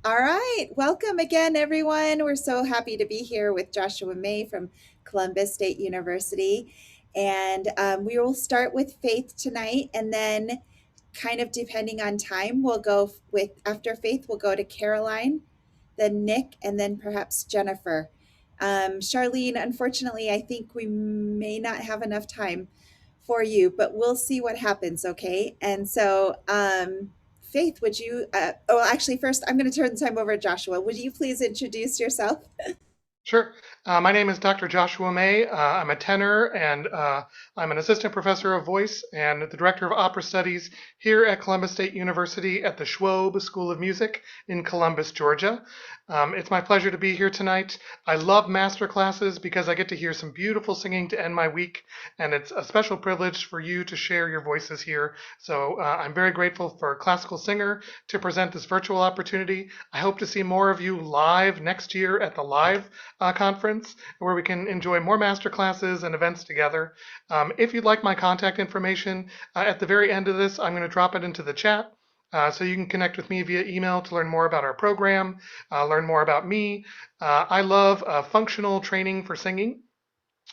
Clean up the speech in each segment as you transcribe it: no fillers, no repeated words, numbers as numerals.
All right. Welcome again, everyone. We're so happy to be here with Joshua May from Columbus State University. And we will start with Faith tonight. And then, kind of depending on time, we'll go with, after Faith, we'll go to Caroline, then Nick, and then perhaps Jennifer. Charlene, unfortunately, I think we may not have enough time for you, but we'll see what happens, okay? And so, Faith, would you, actually, first, I'm going to turn the time over to Joshua. Would you please introduce yourself? Sure. My name is Dr. Joshua May. I'm a tenor and I'm an assistant professor of voice and the director of opera studies here at Columbus State University at the Schwob School of Music in Columbus, Georgia. It's my pleasure to be here tonight. I love Masterclasses because I get to hear some beautiful singing to end my week, and it's a special privilege for you to share your voices here. So I'm very grateful for Classical Singer to present this virtual opportunity. I hope to see more of you live next year at the Live conference, where we can enjoy more master classes and events together. If you'd like my contact information, at the very end of this, I'm going to drop it into the chat. So you can connect with me via email to learn more about our program, learn more about me. I love functional training for singing.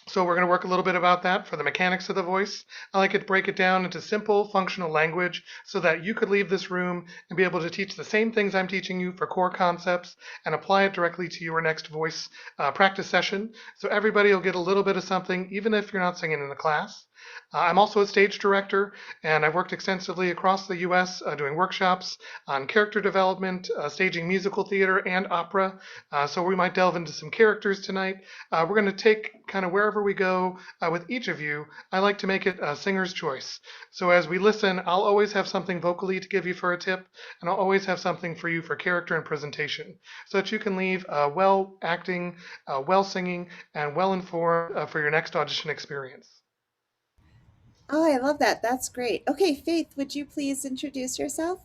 So we're going to work a little bit about that for the mechanics of the voice. I like to break it down into simple functional language so that you could leave this room and be able to teach the same things I'm teaching you for core concepts and apply it directly to your next voice practice session. So everybody will get a little bit of something, even if you're not singing in the class. I'm also a stage director, and I've worked extensively across the U.S. Doing workshops on character development, staging musical theater and opera. So we might delve into some characters tonight. We're going to take kind of wherever we go with each of you. I like to make it a singer's choice. So as we listen, I'll always have something vocally to give you for a tip, and I'll always have something for you for character and presentation, so that you can leave well acting, well singing, and well informed for your next audition experience. Oh, I love that. That's great. Okay, Faith, would you please introduce yourself?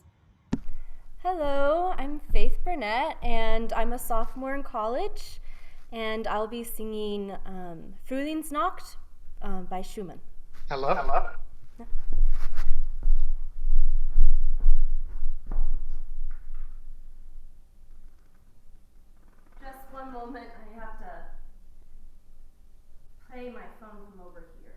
Hello, I'm Faith Burnett, and I'm a sophomore in college, and I'll be singing Frühlingsnacht by Schumann. I love it. Just one moment, I have to play my phone from over here.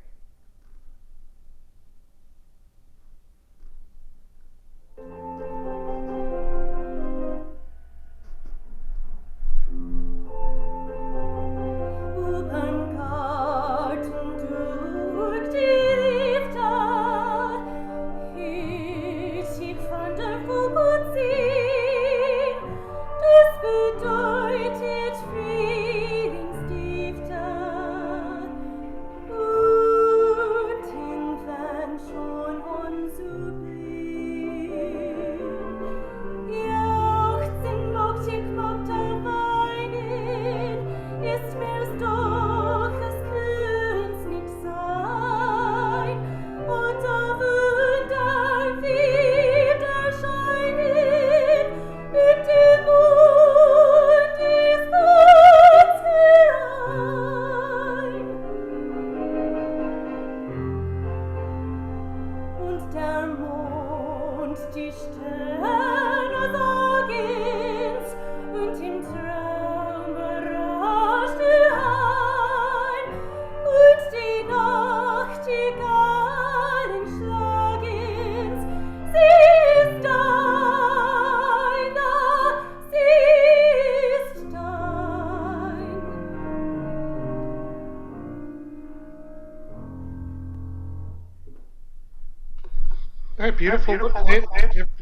All right, beautiful.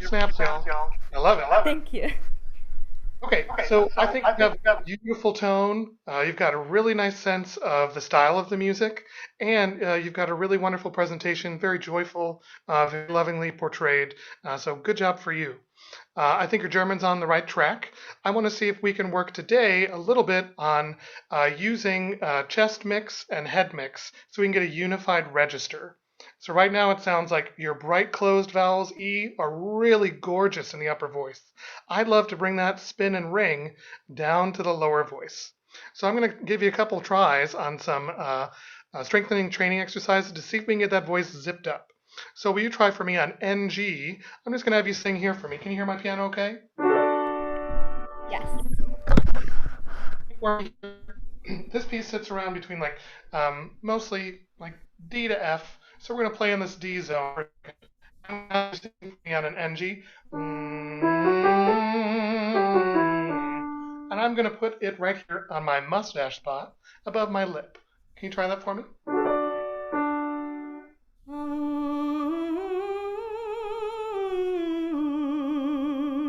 Snaps, y'all. I love it. Thank you. Okay, so I think you have a beautiful tone. You've got a really nice sense of the style of the music, and you've got a really wonderful presentation, very joyful, very lovingly portrayed. So good job for you. I think your German's on the right track. I want to see if we can work today a little bit on using chest mix and head mix so we can get a unified register. So right now it sounds like your bright closed vowels E are really gorgeous in the upper voice. I'd love to bring that spin and ring down to the lower voice. So I'm going to give you a couple tries on some strengthening training exercises to see if we can get that voice zipped up. So will you try for me on NG? I'm just going to have you sing here for me. Can you hear my piano okay? Yes. Where this piece sits around between like mostly like D to F. So we're gonna play in this D zone. I'm on an NG. And I'm gonna put it right here on my mustache spot above my lip. Can you try that for me?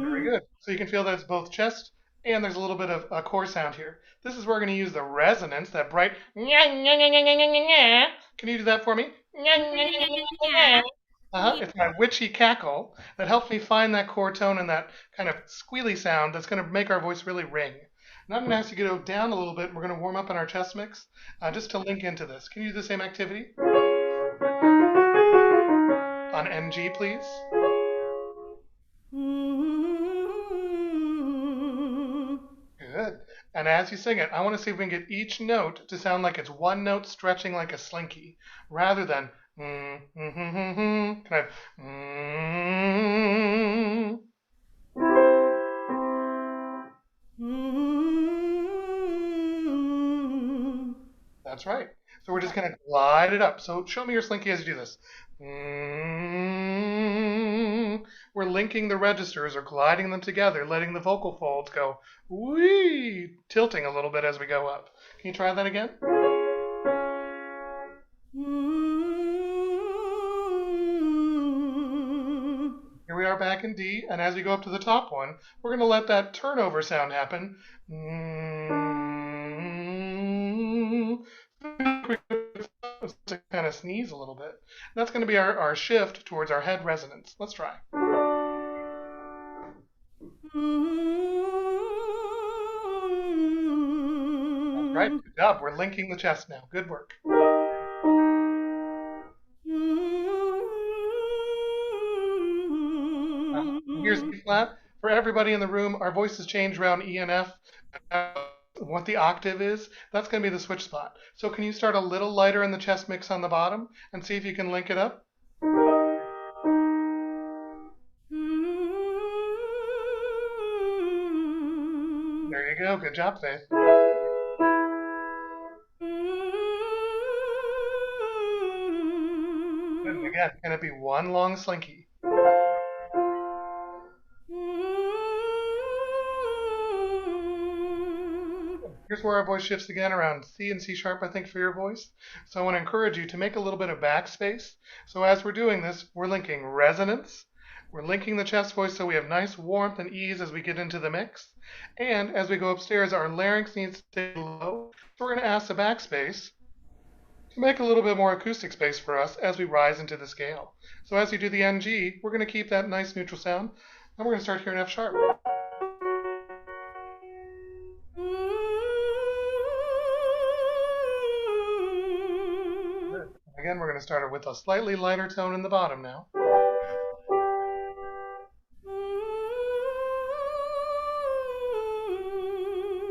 Very good. So you can feel that it's both chest and there's a little bit of a core sound here. This is where we're going to use the resonance, that bright. Can you do that for me? It's my witchy cackle that helps me find that core tone and that kind of squealy sound that's going to make our voice really ring. And I'm going to ask you to go down a little bit. We're going to warm up on our chest mix just to link into this. Can you do the same activity? On NG, please. Good. And as you sing it, I want to see if we can get each note to sound like it's one note stretching like a slinky, rather than kind of. That's right. So we're just going to glide it up. So show me your slinky as you do this. We're linking the registers or gliding them together, letting the vocal folds go wee, tilting a little bit as we go up. Can you try that again? Here we are back in D, and as we go up to the top one, we're going to let that turnover sound happen. To kind of sneeze a little bit. That's going to be our shift towards our head resonance. Let's try. That's right. Good job. We're linking the chest now. Good work. Here's E flat. For everybody in the room, our voices change around E and F. What the octave is, that's going to be the switch spot. So can you start a little lighter in the chest mix on the bottom and see if you can link it up? There you go. Good job, Faith. And again, can it be one long slinky? Here's where our voice shifts again around C and C sharp, I think, for your voice. So I want to encourage you to make a little bit of backspace. So as we're doing this, we're linking resonance. We're linking the chest voice so we have nice warmth and ease as we get into the mix. And as we go upstairs, our larynx needs to stay low. So we're going to ask the backspace to make a little bit more acoustic space for us as we rise into the scale. So as you do the NG, we're going to keep that nice neutral sound. And we're going to start here in F sharp. Again, we're going to start it with a slightly lighter tone in the bottom now.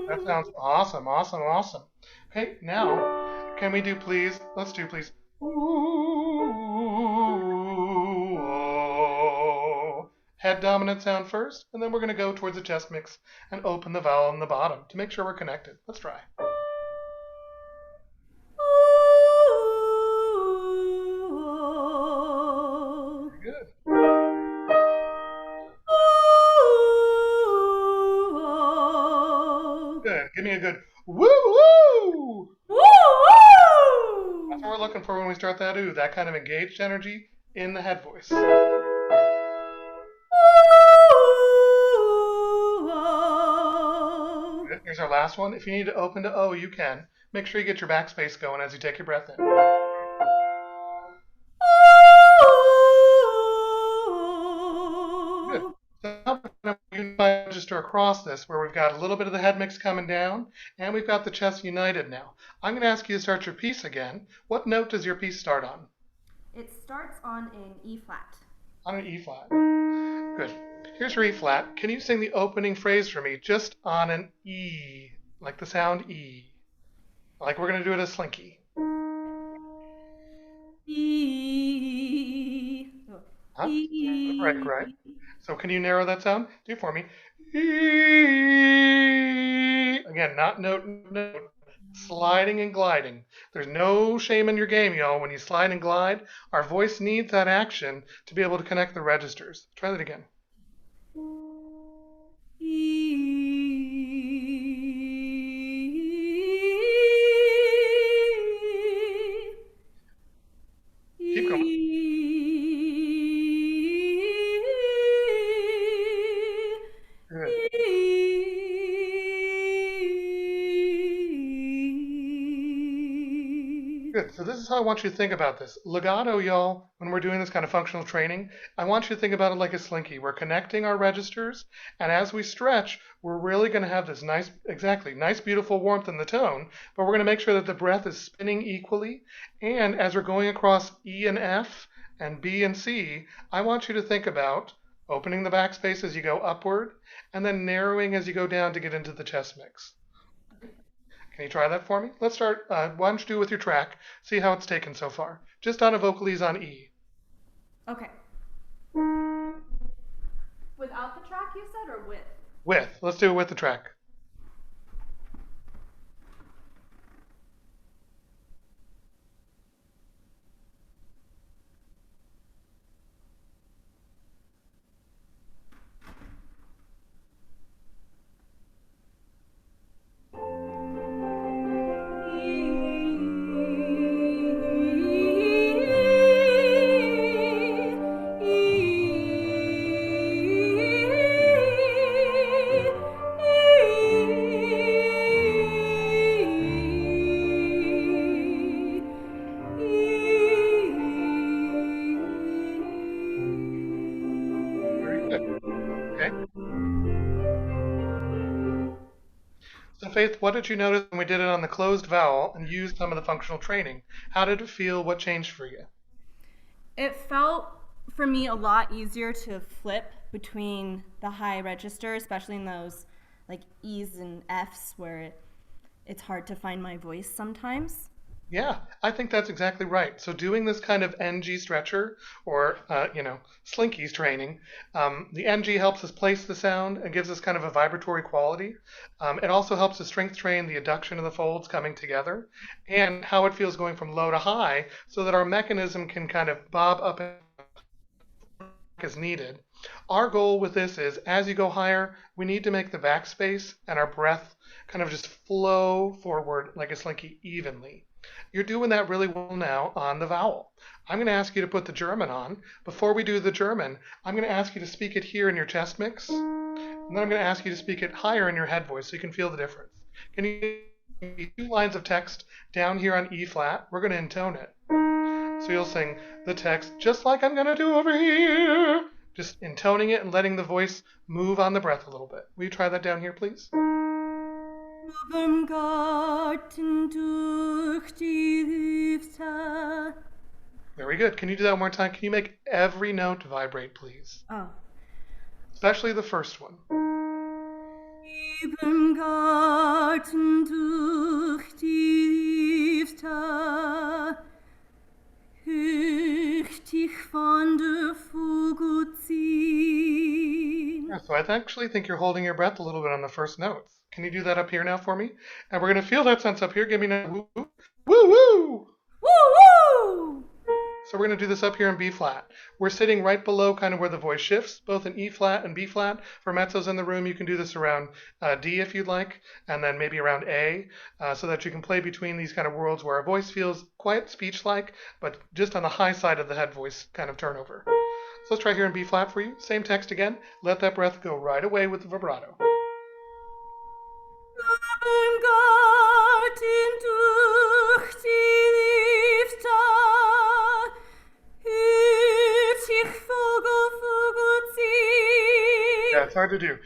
That sounds awesome, awesome, awesome. Okay, now, can we do please? Let's do please. Head dominant sound first, and then we're going to go towards the chest mix and open the vowel in the bottom to make sure we're connected. Let's try. Good. Good. Give me a good woo woo. Woo woo. That's what we're looking for when we start that ooh, that kind of engaged energy in the head voice. Good. Here's our last one. If you need to open to O, you can. Make sure you get your backspace going as you take your breath in. Good. So now we register across this where we've got a little bit of the head mix coming down and we've got the chest united now. I'm going to ask you to start your piece again. What note does your piece start on? It starts on an E flat. On an E flat. Good. Here's your E flat. Can you sing the opening phrase for me just on an E, like the sound E? Like we're going to do it as slinky. E. Huh? Right, right. So can you narrow that sound? Do it for me. Again, not note, note, sliding and gliding. There's no shame in your game, y'all. When you slide and glide, our voice needs that action to be able to connect the registers. Try that again. Keep going. Good. Good. So this is how I want you to think about this. Legato, y'all, when we're doing this kind of functional training, I want you to think about it like a slinky. We're connecting our registers, and as we stretch, we're really going to have this nice, nice, beautiful warmth in the tone, but we're going to make sure that the breath is spinning equally. And as we're going across E and F and B and C, I want you to think about opening the backspace as you go upward, and then narrowing as you go down to get into the chest mix. Can you try that for me? Let's start. Why don't you do it with your track? See how it's taken so far. Just on a vocalese on E. Okay. Without the track, you said, or with? With. Let's do it with the track. Very good. Okay. So Faith, what did you notice when we did it on the closed vowel and used some of the functional training? How did it feel? What changed for you? It felt, for me, a lot easier to flip between the high register, especially in those like E's and F's where it's hard to find my voice sometimes. Yeah, I think that's exactly right. So doing this kind of NG stretcher or, slinkies training, the NG helps us place the sound and gives us kind of a vibratory quality. It also helps to strength train the adduction of the folds coming together and how it feels going from low to high so that our mechanism can kind of bob up as needed. Our goal with this is as you go higher, we need to make the backspace and our breath kind of just flow forward like a slinky evenly. You're doing that really well now on the vowel. I'm going to ask you to put the German on. Before we do the German, I'm going to ask you to speak it here in your chest mix. And then I'm going to ask you to speak it higher in your head voice so you can feel the difference. Can you give me 2 lines of text down here on E flat? We're going to intone it. So you'll sing the text just like I'm going to do over here. Just intoning it and letting the voice move on the breath a little bit. Will you try that down here, please? Very good. Can you do that one more time? Can you make every note vibrate, please? Oh. Especially the first one. Im Garten durch die Lüfte hört dich von der Vogel ziehen. Yeah, so I actually think you're holding your breath a little bit on the first notes. Can you do that up here now for me? And we're going to feel that sense up here. Give me now. Woo, woo, woo, woo. Woo woo! So we're going to do this up here in B flat. We're sitting right below kind of where the voice shifts, both in E flat and B flat. For mezzos in the room, you can do this around D if you'd like, and then maybe around A, so that you can play between these kind of worlds where our voice feels quite speech-like, but just on the high side of the head voice kind of turnover. So let's try here in B flat for you. Same text again. Let that breath go right away with the vibrato. Im Garten durch die Lüfte hört sich Vogel ziehen. Yeah, it's hard to do.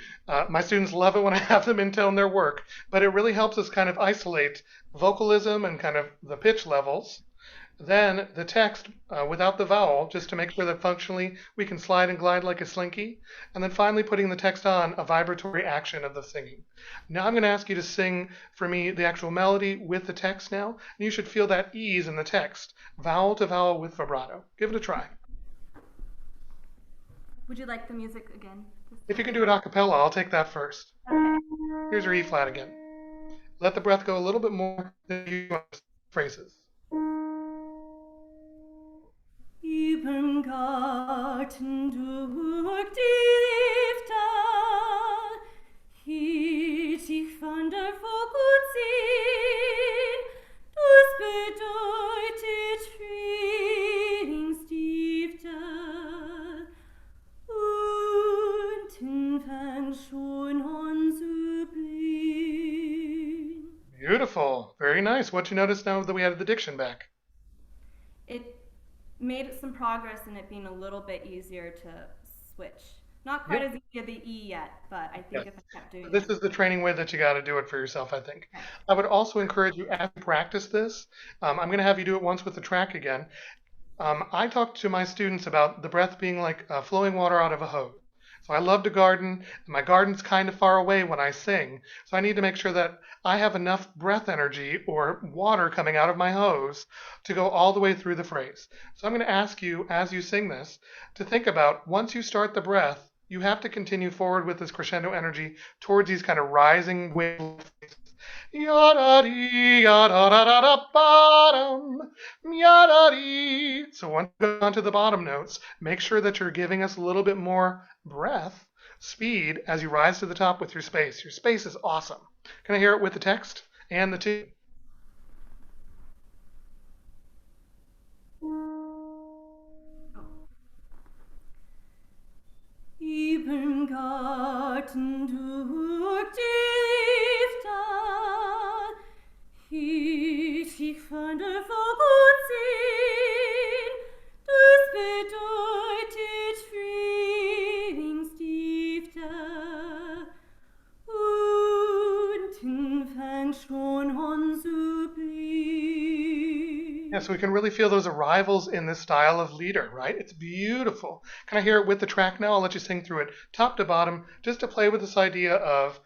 My students love it when I have them intone their work, but it really helps us kind of isolate vocalism and kind of the pitch levels. Then the text without the vowel, just to make sure that functionally we can slide and glide like a slinky. And then finally putting the text on, a vibratory action of the singing. Now I'm going to ask you to sing for me the actual melody with the text now. And you should feel that ease in the text, vowel to vowel with vibrato. Give it a try. Would you like the music again? If you can do it a cappella, I'll take that first. Okay. Here's your E flat again. Let the breath go a little bit more than you want phrases. Überm Garten durch die Lifte hielt ich von der Vogel ziehen. Das bedeutet Frühlingsstifte. Unten fängt schon an zu blühen. Beautiful. Very nice. What you notice now that we added the diction back? It made some progress in it being a little bit easier to switch. Not quite as easy as the E yet, but I think if I kept doing This it. is the training way that you got to do it for yourself, I think. Okay. I would also encourage you, as you practice this, I'm going to have you do it once with the track again. I talk to my students about the breath being like flowing water out of a hose. So I love to garden, and my garden's kind of far away when I sing. So I need to make sure that I have enough breath energy or water coming out of my hose to go all the way through the phrase. So I'm going to ask you, as you sing this, to think about once you start the breath, you have to continue forward with this crescendo energy towards these kind of rising waves. Yada-dee, yada-da-da-da-bottom, yada-dee. So once you go on to the bottom notes, make sure that you're giving us a little bit more breath, speed, as you rise to the top with your space. Your space is awesome. Can I hear it with the text and the tune? Überm Garten durch die Lifte hielt ich von der Vogel ziehen. Das bedeutet Frühlingsstifte. Unten fängt schon an zu blühen. Yeah, so we can really feel those arrivals in this style of leader, right? It's beautiful. Can I hear it with the track now? I'll let you sing through it top to bottom, just to play with this idea of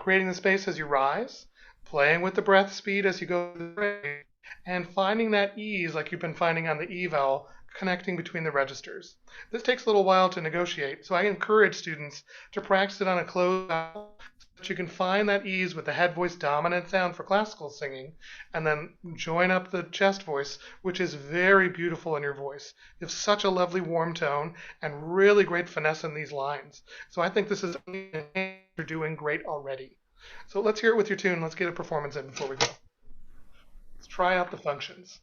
creating the space as you rise, playing with the breath speed as you go through the phrase, and finding that ease like you've been finding on the E vowel, connecting between the registers. This takes a little while to negotiate, so I encourage students to practice it on a closed vowel so that you can find that ease with the head voice dominant sound for classical singing, and then join up the chest voice, which is very beautiful in your voice. You have such a lovely warm tone and really great finesse in these lines. So I think this is you're doing great already. So let's hear it with your tune. Let's get a performance in before we go. Let's try out the functions.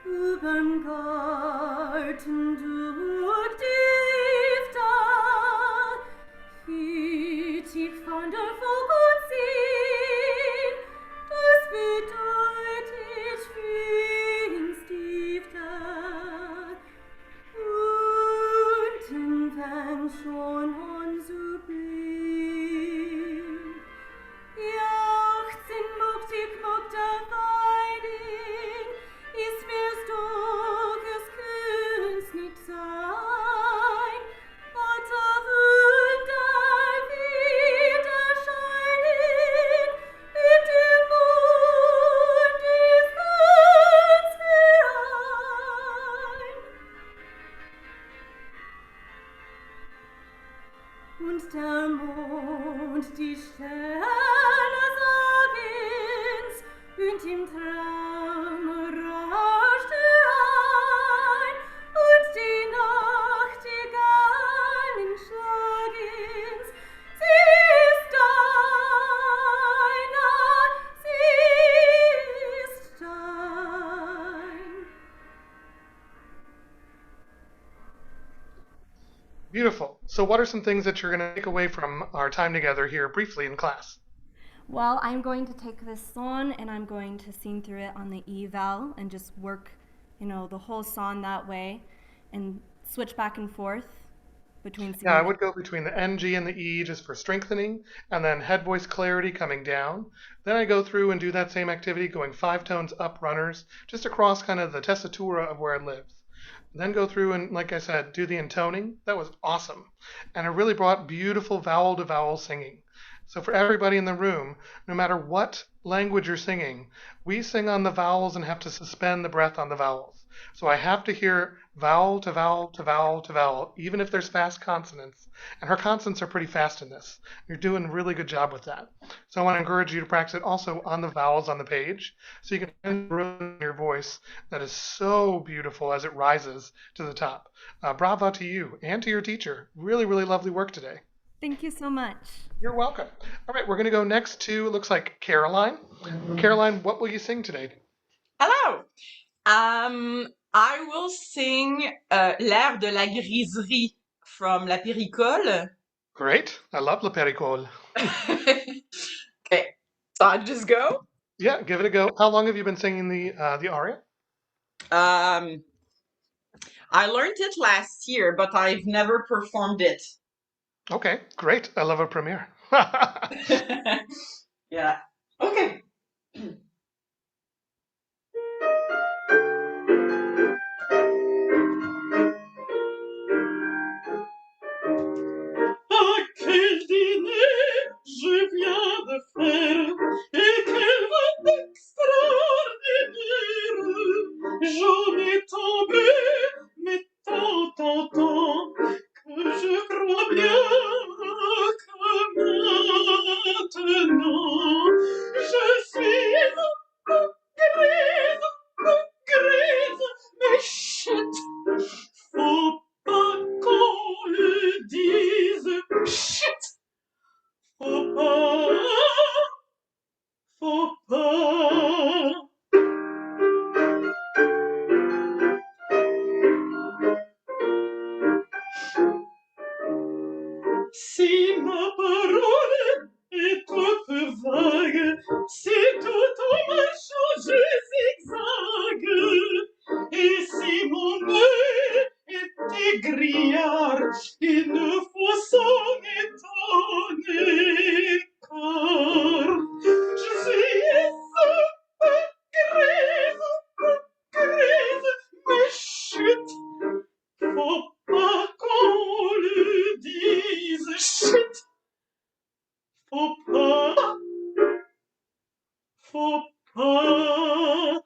Überm Garten durch die Lifte hielt ich von der Vogel ziehen. Das bedeutet Frühlingsstifte. Unten fängt schon an zu blühen. Jauchzen mogt ich mogt der Weiden, ist mir's doch, es könnt's nicht sein. Alter Wunder wird erscheinen, mit dem Mond ist ganz verein. Und der Mond, die Sterne sagen's, und im Traum rauscht ein, und die Nachtigallen schlagen's. Sie ist deiner, sie ist dein. Beautiful. So what are some things that you're going to take away from our time together here briefly in class? Well, I'm going to take this song and I'm going to sing through it on the E vowel and just work, the whole song that way and switch back and forth between singing. Yeah, I would go between the NG and the E just for strengthening, and then head voice clarity coming down. Then I go through and do that same activity, going 5 tones up runners, just across kind of the tessitura of where it lives. Then go through and, like I said, do the intoning. That was awesome. And it really brought beautiful vowel to vowel singing. So for everybody in the room, no matter what language you're singing, we sing on the vowels and have to suspend the breath on the vowels. So I have to hear vowel to vowel to vowel to vowel, even if there's fast consonants. And her consonants are pretty fast in this. You're doing a really good job with that. So I want to encourage you to practice it also on the vowels on the page, so you can find your voice that is so beautiful as it rises to the top. Bravo to you and to your teacher. Really, really lovely work today. Thank you so much. You're welcome. All right, we're going to go next to, looks like Caroline. Caroline, what will you sing today? Hello. I will sing l'air de la griserie from La Péricole. Great. I love Le Péricole. Okay, so I'll just go. Yeah, give it a go. How long have you been singing the aria? I learned it last year, but I've never performed it. Okay, great. I love a premiere. Yeah. Okay. Ah, quel dîner je viens de faire et quel vin extraordinaire! J'en ai tombé, mais tant que je crois bien que maintenant je suis grise, mais chut! Faut pas qu'on le dise, chut! Faut pas. Si ma parole est un peu vague, si tout en marchant je zigzague, et si mon œil est grillard, il ne faut s'en étonner, car je suis grise, mais chut! Faut pas qu'on le dise, chut! Faut pas, faut pas.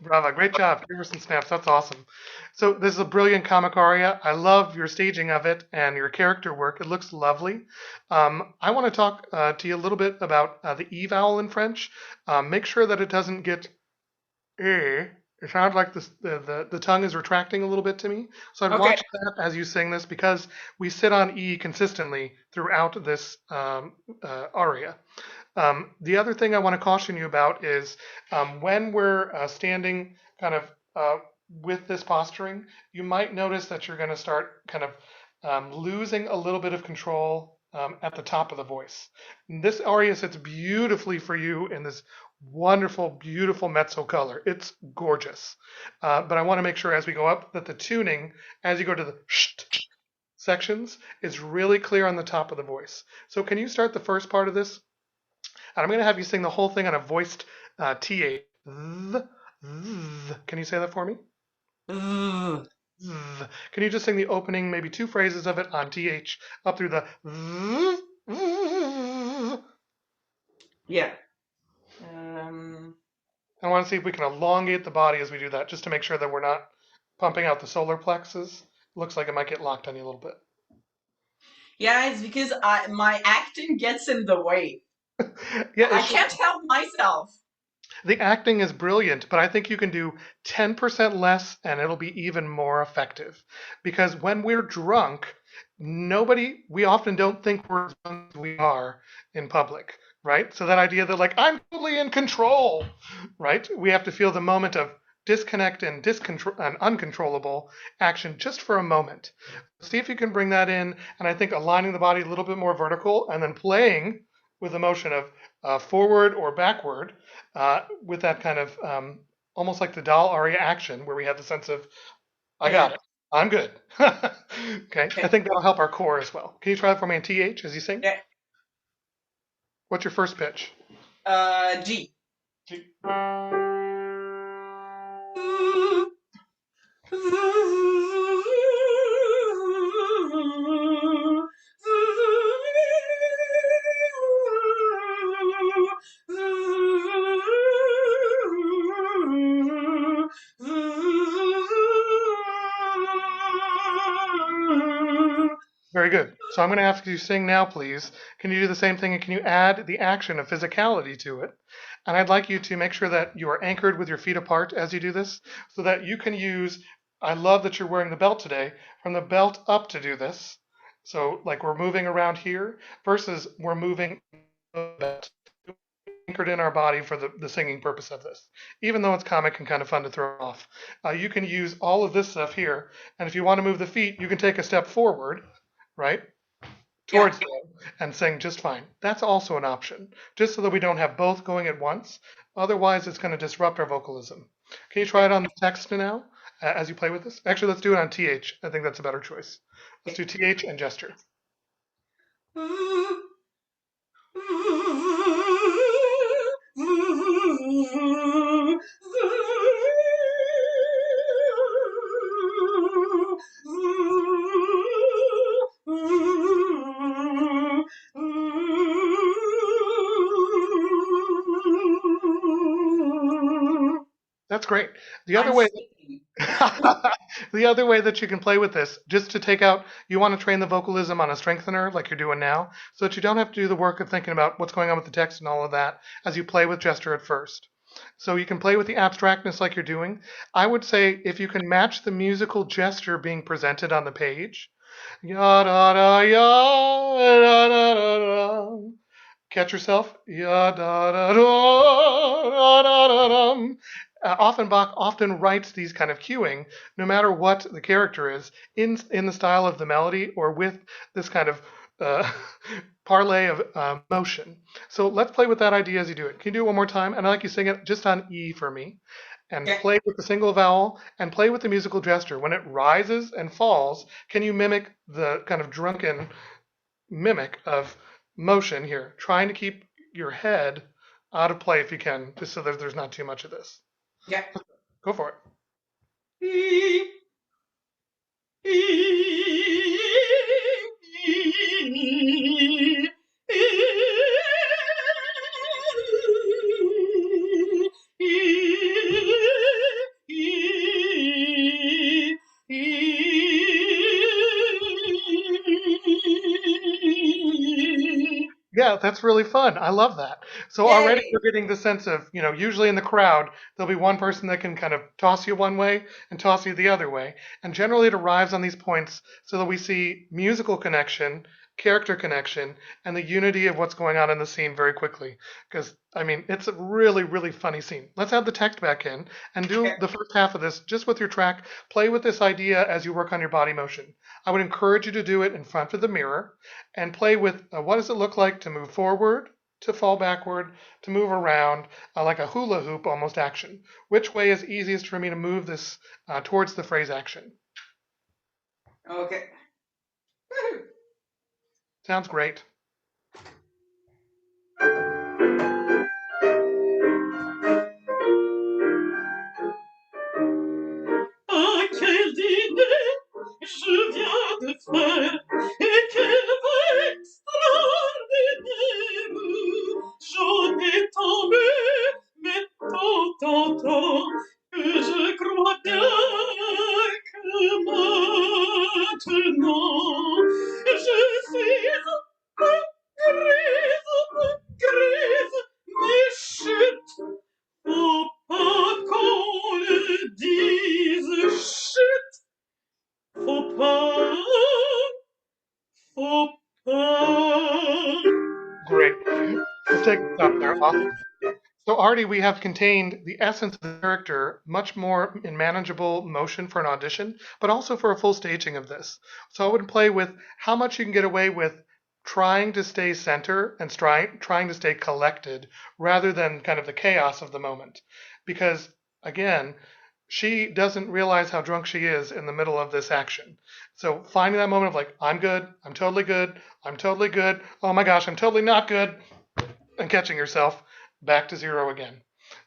Bravo, great job. Give her some snaps. That's awesome. So this is a brilliant comic aria. I love your staging of it and your character work. It looks lovely. I want to talk to you a little bit about the E vowel in French. Make sure that it doesn't get eh. It sounds like the tongue is retracting a little bit to me. So I'd Okay. watch that as you sing this, because we sit on E consistently throughout this aria. The other thing I want to caution you about is when we're standing kind of with this posturing, you might notice that you're going to start kind of losing a little bit of control at the top of the voice. And this aria sits beautifully for you in this wonderful, beautiful mezzo color. It's gorgeous. But I want to make sure as we go up that the tuning, as you go to the sh sections, is really clear on the top of the voice. So can you start the first part of this? And I'm going to have you sing the whole thing on a voiced TH. Can you say that for me? Can you just sing the opening, maybe 2 phrases of it on TH up through the Yeah. I want to see if we can elongate the body as we do that, just to make sure that we're not pumping out the solar plexus. Looks like it might get locked on you a little bit. Yeah, it's because my acting gets in the way. Yeah, I can't help myself. The acting is brilliant, but I think you can do 10% less and it'll be even more effective. Because when we're drunk, we often don't think we're as drunk as we are in public, right? So that idea that like, I'm totally in control, right? We have to feel the moment of disconnect and uncontrollable action just for a moment. See if you can bring that in, and I think aligning the body a little bit more vertical and then playing with the motion of forward or backward with that kind of almost like the doll aria action where we have the sense of, I got it, I'm good. Okay, I think that'll help our core as well. Can you try that for me in TH as you sing? Yeah. What's your first pitch? G. G. Very good. So I'm going to ask you to sing now, please. Can you do the same thing and can you add the action of physicality to it? And I'd like you to make sure that you are anchored with your feet apart as you do this so that you can use, I love that you're wearing the belt today, from the belt up to do this. So like we're moving around here versus we're moving the belt anchored in our body for the singing purpose of this. Even though it's comic and kind of fun to throw off, you can use all of this stuff here. And if you want to move the feet, you can take a step forward, right, Yeah. towards them and sing just fine. That's also an option, just so that we don't have both going at once. Otherwise, it's going to disrupt our vocalism. Can you try it on the text now as you play with this? Actually, let's do it on TH. I think that's a better choice. Let's do TH and gesture. That's great. The other I'm way sleepy. the other way that you can play with this, just to take out, you want to train the vocalism on a strengthener like you're doing now, so that you don't have to do the work of thinking about what's going on with the text and all of that as you play with gesture at first. So you can play with the abstractness like you're doing. I would say if you can match the musical gesture being presented on the page, ya da da ya da da da da. Catch yourself. Ya da da da da da da. Offenbach often writes these kind of cueing, no matter what the character is, in the style of the melody or with this kind of uh, parlay of motion. So let's play with that idea as you do it. Can you do it one more time? And I'd like you to sing it just on E for me. And Okay. play with the single vowel and play with the musical gesture. When it rises and falls, can you mimic the kind of drunken mimic of motion here, trying to keep your head out of play if you can, just so that there's not too much of this. Yeah. Go for it. Yeah, that's really fun. I love that. So already Yay. you're getting the sense of, usually in the crowd, there'll be one person that can kind of toss you one way and toss you the other way. And generally it arrives on these points so that we see musical connection, character connection, and the unity of what's going on in the scene very quickly. Because, I mean, it's a really, really funny scene. Let's add the text back in and do Okay. the first half of this just with your track. Play with this idea as you work on your body motion. I would encourage you to do it in front of the mirror and play with what does it look like to move forward, to fall backward, to move around, like a hula hoop almost action. Which way is easiest for me to move this towards the phrase action? Okay. Sounds great. Ah, quel dîner je viens de faire et quel vin extraordinaire! J'en ai tombé, mais tant que je crois bien que maintenant je suis grise, mais chut! Faut pas qu'on le dise, chut! Faut pas, faut pas. Great. Let's take a stop there. Awesome. So already we have contained the essence of the character much more in manageable motion for an audition, but also for a full staging of this. So I would play with how much you can get away with trying to stay center and trying to stay collected rather than kind of the chaos of the moment. Because again, she doesn't realize how drunk she is in the middle of this action. So finding that moment of like, I'm good, I'm totally good, I'm totally good, oh my gosh, I'm totally not good, and catching yourself back to zero again.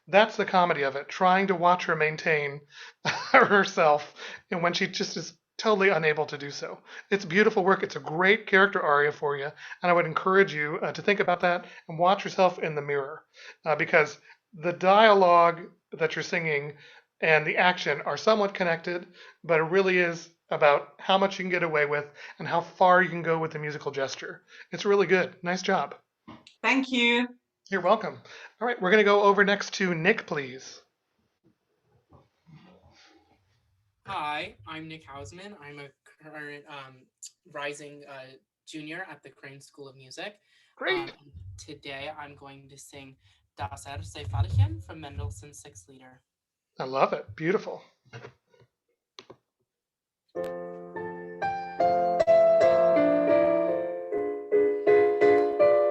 That's the comedy of it, trying to watch her maintain herself and when she just is totally unable to do so. It's beautiful work. It's a great character aria for you. And I would encourage you to think about that and watch yourself in the mirror because the dialogue that you're singing and the action are somewhat connected, but it really is about how much you can get away with and how far you can go with the musical gesture. It's really good. Nice job. Thank you. You're welcome. All right, we're going to go over next to Nick, please. Hi, I'm Nick Houseman. I'm a current rising junior at the Crane School of Music. Great. Today I'm going to sing Das erste Veilchen from Mendelssohn's Sixth Lieder. I love it. Beautiful.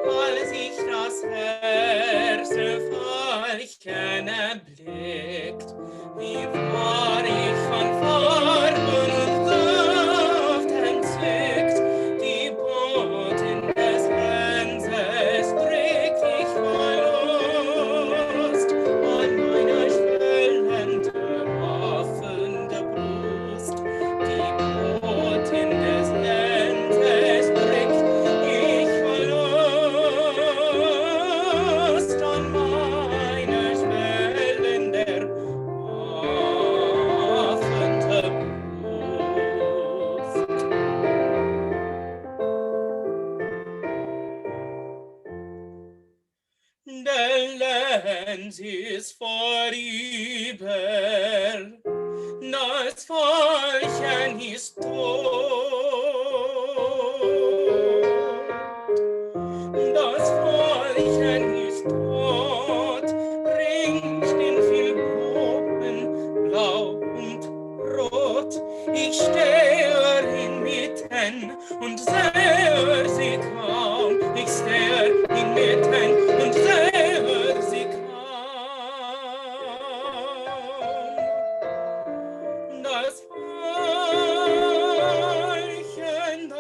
Als ich das erste Veilchen erblickt, wie war ich von Farben und Duft entzückt, die Boten des Lenses drück ich voll Lust an meiner schwellenden, offene Brust, die Boten des Lenses drück ich voll Lust an meiner schwellender, offene Brust. Der Lenz ist vorüber, das Veilchen ist tot. Das Veilchen ist tot, bringt in viel Gruppen blau und rot. Ich stehe inmitten und sehe sie kaum. Ich stehe inmitten und sehe sie kaum.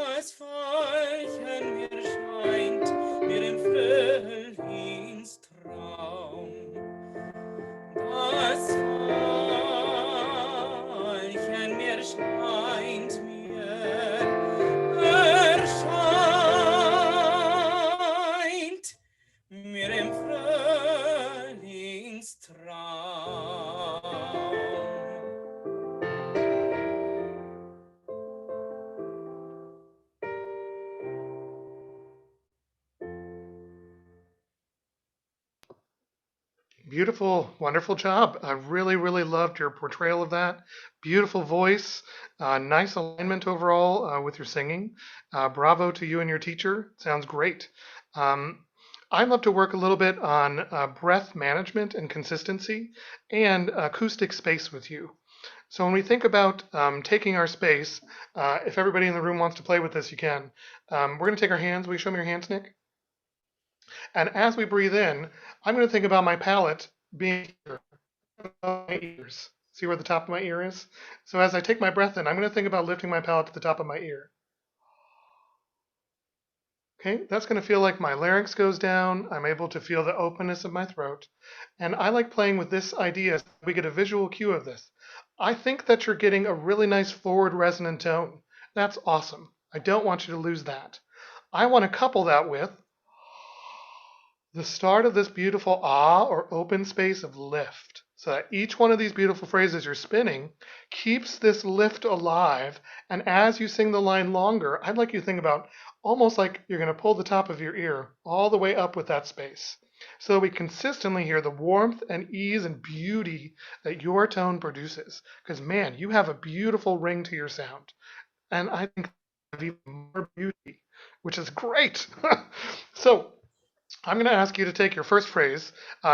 Das Veilchen mir scheint mir im Frühlingstraum. Das Veilchen mir scheint erscheint mir im Frühlingstraum. Beautiful, wonderful job. I really, really loved your portrayal of that. Beautiful voice, nice alignment overall with your singing. Bravo to you and your teacher. Sounds great. I'd love to work a little bit on breath management and consistency and acoustic space with you. So when we think about taking our space, if everybody in the room wants to play with this, you can. We're going to take our hands. Will you show me your hands, Nick? And as we breathe in, I'm going to think about my palate being here, my ears. See where the top of my ear is? So as I take my breath in, I'm going to think about lifting my palate to the top of my ear. Okay, that's going to feel like my larynx goes down. I'm able to feel the openness of my throat. And I like playing with this idea so we get a visual cue of this. I think that you're getting a really nice forward resonant tone. That's awesome. I don't want you to lose that. I want to couple that with the start of this beautiful ah or open space of lift. So that each one of these beautiful phrases you're spinning keeps this lift alive. And as you sing the line longer, I'd like you to think about almost like you're going to pull the top of your ear all the way up with that space. So that we consistently hear the warmth and ease and beauty that your tone produces. Because man, you have a beautiful ring to your sound. And I think even more beauty, which is great. So I'm going to ask you to take your first phrase.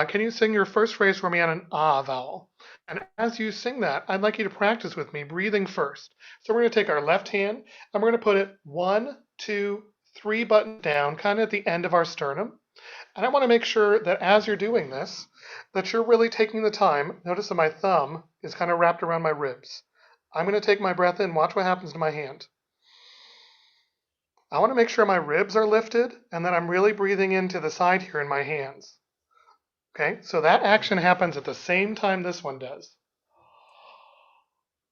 Can you sing your first phrase for me on an ah vowel? And as you sing that, I'd like you to practice with me breathing first. So we're going to take our left hand and we're going to put it 1, 2, 3 buttons down, kind of at the end of our sternum. And I want to make sure that as you're doing this, that you're really taking the time. Notice that my thumb is kind of wrapped around my ribs. I'm going to take my breath in. Watch what happens to my hand. I want to make sure my ribs are lifted and that I'm really breathing into the side here in my hands. Okay, so that action happens at the same time this one does.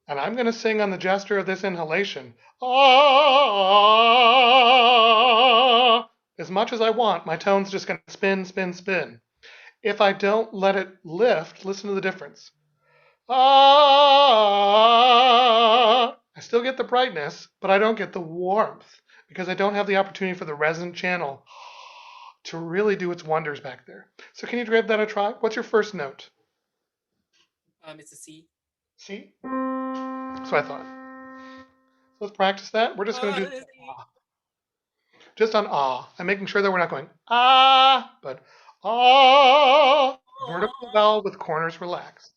And I'm going to sing on the gesture of this inhalation. Ah, as much as I want, my tone's just going to spin, spin, spin. If I don't let it lift, listen to the difference. Ah, I still get get the brightness, but I don't get the warmth because I don't have the opportunity for the resonant channel to really do its wonders back there. So can you give that a try? What's your first note? It's a C. C? So I thought. So let's practice that. We're just going to do just on ah. I'm making sure that we're not going ah, but ah. Vertical vowel with corners relaxed.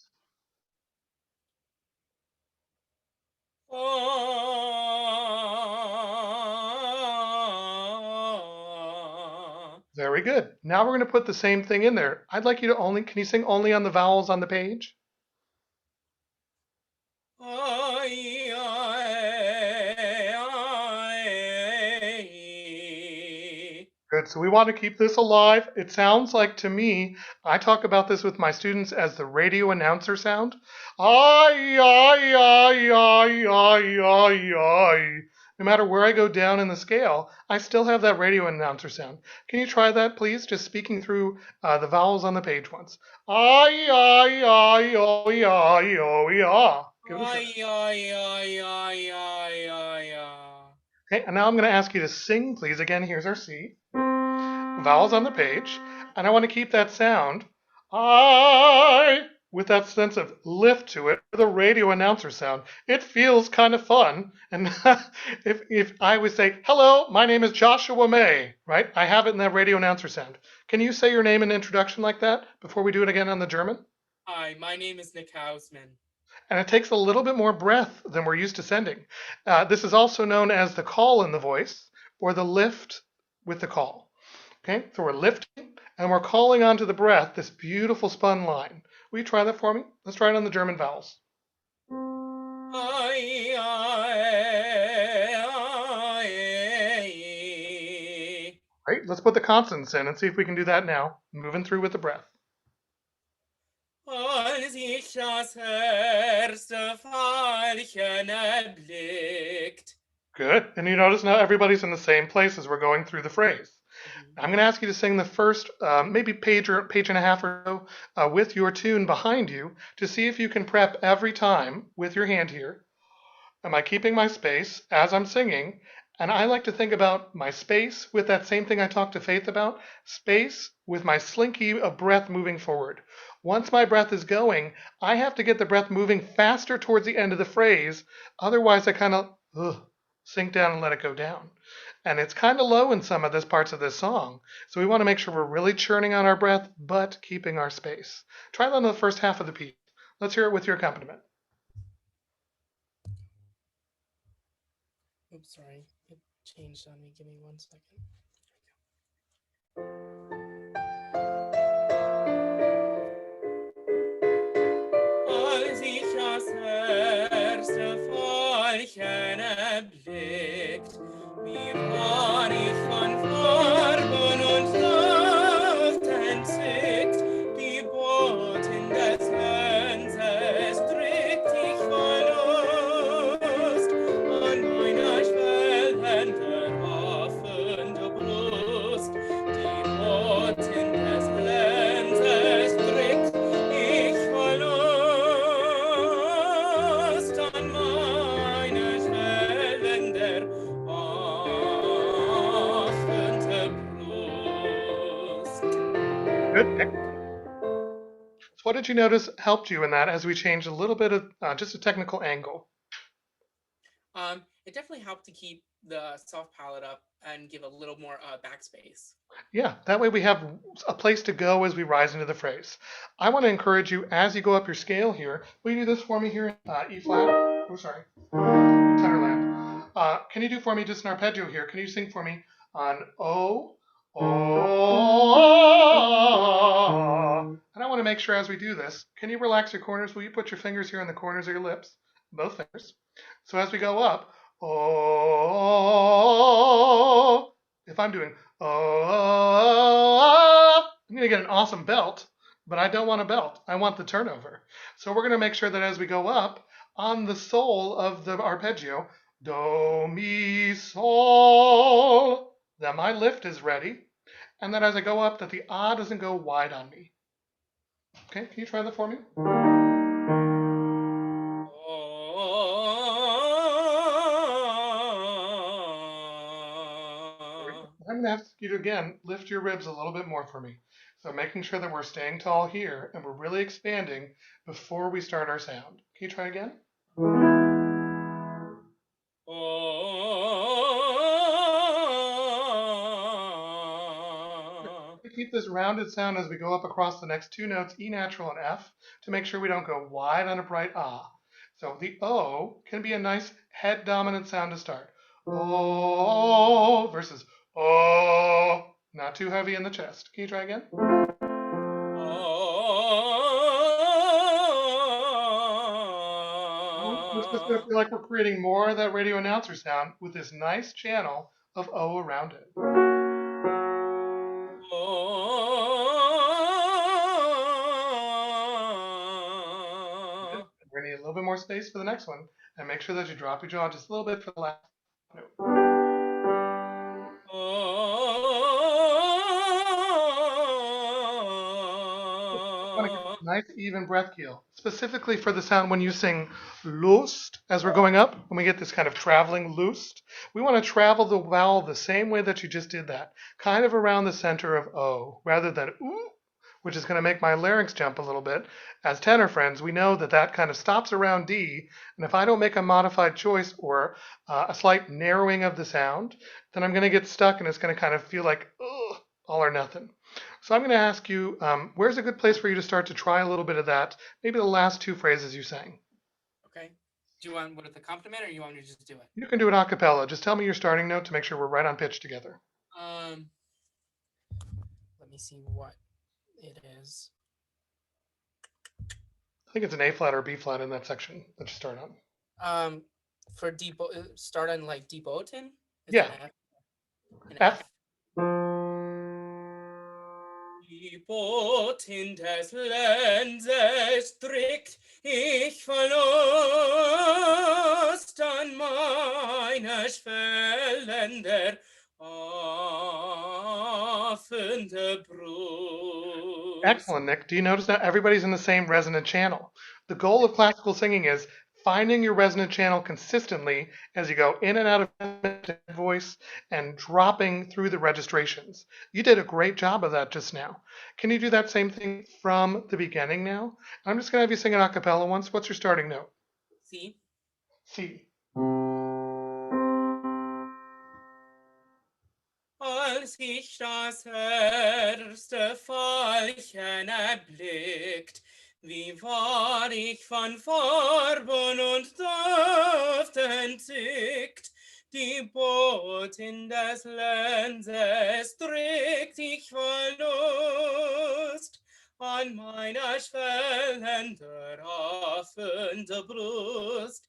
Very good. Now we're going to put the same thing in there. I'd like you to only, can you sing only on the vowels on the page? Good. So we want to keep this alive. It sounds like to me, I talk about this with my students as the radio announcer sound. Ay, ay, ay, ay, ay, ay, ay. No matter where I go down in the scale, I still have that radio announcer sound. Can you try that, please? Just speaking through the vowels on the page once. Ay, ay, ay, oh, ay, oh, yeah. Give it a try. Okay, and now I'm going to ask you to sing, please. Again, here's our C. Vowels on the page, and I want to keep that sound I with that sense of lift to it, the radio announcer sound. It feels kind of fun. And if I would say, hello, my name is Joshua May, right? I have it in that radio announcer sound. Can you say your name and introduction like that before we do it again on the German? Hi, my name is Nick Houseman. And it takes a little bit more breath than we're used to sending. This is also known as the call in the voice or the lift with the call. Okay, so we're lifting and we're calling onto the breath this beautiful spun line. Will you try that for me? Let's try it on the German vowels. Right, let's put the consonants in and see if we can do that now. Moving through with the breath. Als ich das erste Veilchen erblickt. Good. And you notice now everybody's in the same place as we're going through the phrase. I'm going to ask you to sing the first maybe page and a half or so with your tune behind you to see if you can prep every time with your hand here. Am I keeping my space as I'm singing? And I like to think about my space with that same thing I talked to Faith about, space with my slinky of breath moving forward. Once my breath is going, I have to get the breath moving faster towards the end of the phrase. Otherwise, I kind of sink down and let it go down. And it's kind of low in some of this parts of this song. So we want to make sure we're really churning on our breath, but keeping our space. Try that on the first half of the piece. Let's hear it with your accompaniment. Oops, sorry. It changed on me. Give me 1 second. Als ich das erste Veilchen erblickt, wie war ich von Farben und Duft entzückt, die Boten des Glanzes drückt ich voll Lust an meiner schwellenden, offenen Brust, die Boten des Glanzes drückt ich voll Lust an meine schwellende, Good. So what did you notice helped you in that as we changed a little bit of just a technical angle? It definitely helped to keep the soft palate up and give a little more backspace. Yeah, that way we have a place to go as we rise into the phrase. I want to encourage you as you go up your scale here. Will you do this for me here in E flat? Oh, sorry. Tenorland. Can you do for me just an arpeggio here? Can you sing for me on O, O? And I want to make sure as we do this, can you relax your corners? Will you put your fingers here on the corners of your lips? Both fingers. So as we go up, O. If I'm doing oh, I'm going to get an awesome belt, but I don't want a belt. I want the turnover. So we're going to make sure that as we go up on the sole of the arpeggio, do, mi, sol, that my lift is ready. And then as I go up, that the ah doesn't go wide on me. Okay, can you try that for me? to ask you to, again, lift your ribs a little bit more for me. So making sure that we're staying tall here and we're really expanding before we start our sound. Can you try again? Keep this rounded sound as we go up across the next two notes, E natural and F, to make sure we don't go wide on a bright ah. So the O can be a nice head dominant sound to start. Oh versus oh. Not too heavy in the chest. Can you try again? It's just going to feel like we're creating more of that radio announcer sound with this nice channel of O around it. We're going to need a little bit more space for the next one, and make sure that you drop your jaw just a little bit for the last note. Want to get a nice even breath keel, specifically for the sound when you sing Lust, as we're going up, when we get this kind of traveling Lust, we want to travel the vowel the same way that you just did that, kind of around the center of O, rather than ooh, which is going to make my larynx jump a little bit. As tenor friends, we know that that kind of stops around D, and if I don't make a modified choice or a slight narrowing of the sound, then I'm going to get stuck and it's going to kind of feel like ugh, all or nothing. So I'm going to ask you, where's a good place for you to start to try a little bit of that, maybe the last two phrases you sang? Okay. Do you want with accompaniment, or you want me to just do it? You can do it a cappella. Just tell me your starting note to make sure we're right on pitch together. Let me see what it is. I think it's an A flat or B flat in that section that you start on. For deep, start on like deep Oten? Yeah. An F. Die Boten des Lenses drückt ich Verlust an meine Schwellen der offene Brust. Excellent, Nick. Do you notice that everybody's in the same resonant channel? The goal of classical singing is finding your resonant channel consistently as you go in and out of voice and dropping through the registrations. You did a great job of that just now. Can you do that same thing from the beginning now? I'm just going to have you sing an a cappella once. What's your starting note? C. C. Als ich das erste Veilchen erblickt, wie war ich von Farben und Duft entzückt. Die Boten des Lenses trägt ich Verlust an meiner schwellender offene Brust.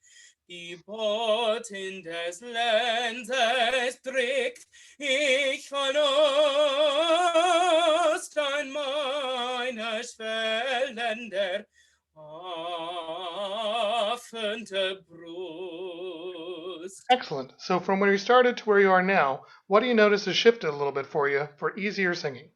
Die Boten des Lenses trägt ich Verlust an meiner schwellender offene Brust. Excellent. So from where you started to where you are now, what do you notice has shifted a little bit for you for easier singing?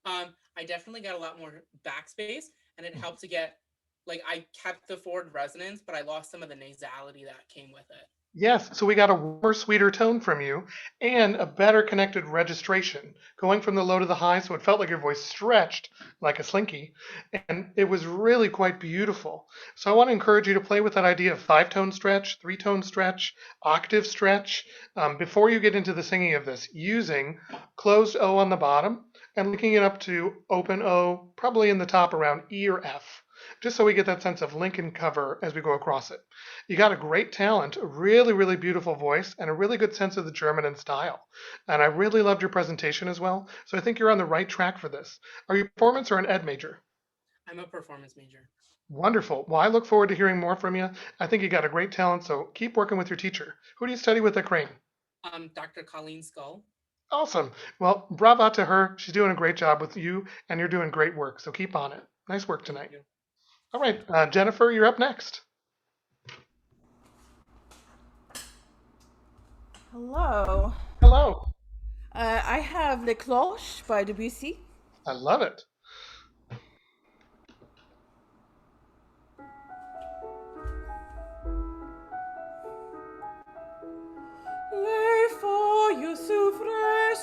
I definitely got a lot more backspace, and it helped to get, like, I kept the forward resonance, but I lost some of the nasality that came with it. Yes, so we got a warmer, sweeter tone from you and a better connected registration, going from the low to the high, so it felt like your voice stretched like a slinky, and it was really quite beautiful. So I want to encourage you to play with that idea of 5-tone stretch, 3-tone stretch, octave stretch, before you get into the singing of this, using closed O on the bottom and linking it up to open O, probably in the top around E or F, just so we get that sense of link and cover as we go across it. You got a great talent, a really, really beautiful voice, and a really good sense of the German and style. And I really loved your presentation as well, so I think you're on the right track for this. Are you a performance or an ed major? I'm a performance major. Wonderful. Well, I look forward to hearing more from you. I think you got a great talent, so keep working with your teacher. Who do you study with at Crane? Dr. Colleen Skull. Awesome. Well, bravo to her. She's doing a great job with you, and you're doing great work, so keep on it. Nice work tonight. All right, Jennifer, you're up next. Hello. Hello. I have Les Cloches by Debussy. I love it. Les feuilles s'ouvraient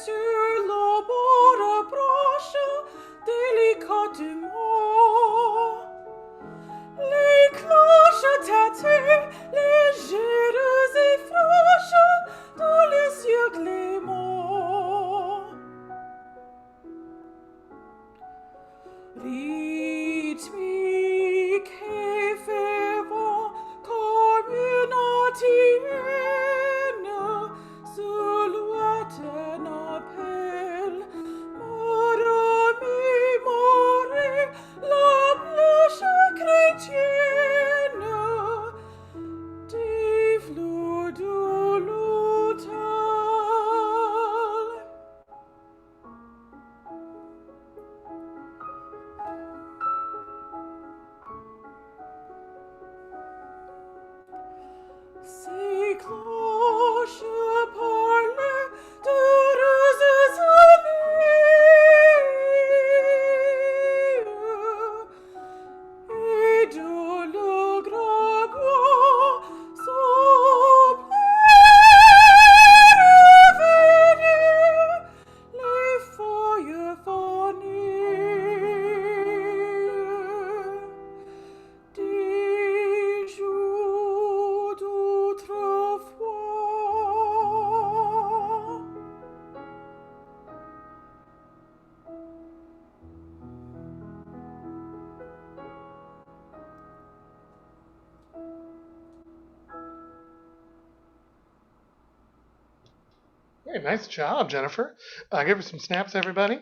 Very nice job, Jennifer. Give her some snaps, everybody.